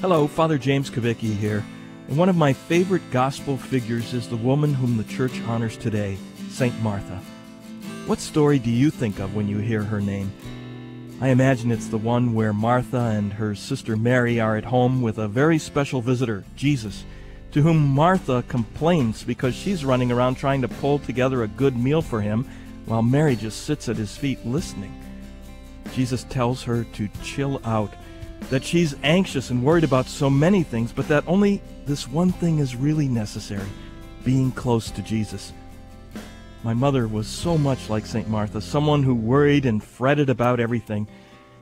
Hello, Father James Kavicki here, and one of my favorite gospel figures is the woman whom the church honors today, St. Martha. What story do you think of when you hear her name? I imagine it's the one where Martha and her sister Mary are at home with a very special visitor, Jesus, to whom Martha complains because she's running around trying to pull together a good meal for him while Mary just sits at his feet listening. Jesus tells her to chill out, that she's anxious and worried about so many things, but that only this one thing is really necessary, being close to Jesus. My mother was so much like St. Martha, someone who worried and fretted about everything.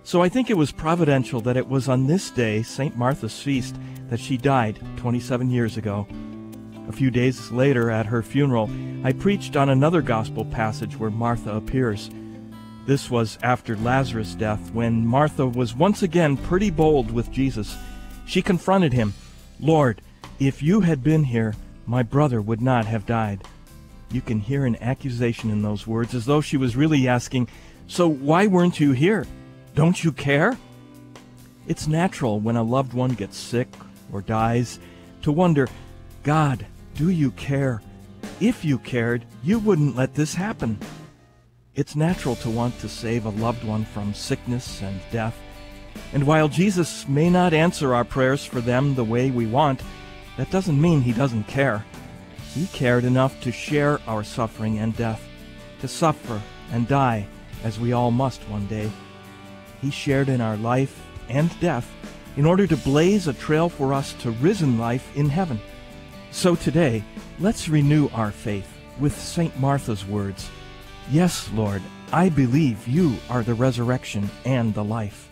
So I think it was providential that it was on this day, St. Martha's feast, that she died 27 years ago. A few days later, at her funeral, I preached on another gospel passage where Martha appears. This was after Lazarus' death, when Martha was once again pretty bold with Jesus. She confronted him, "Lord, if you had been here, my brother would not have died." You can hear an accusation in those words, as though she was really asking, "So why weren't you here? Don't you care?" It's natural when a loved one gets sick or dies to wonder, God, do you care? If you cared, you wouldn't let this happen. It's natural to want to save a loved one from sickness and death. And while Jesus may not answer our prayers for them the way we want, that doesn't mean he doesn't care. He cared enough to share our suffering and death, to suffer and die as we all must one day. He shared in our life and death in order to blaze a trail for us to risen life in heaven. So today, let's renew our faith with St. Martha's words, "Yes, Lord, I believe you are the resurrection and the life."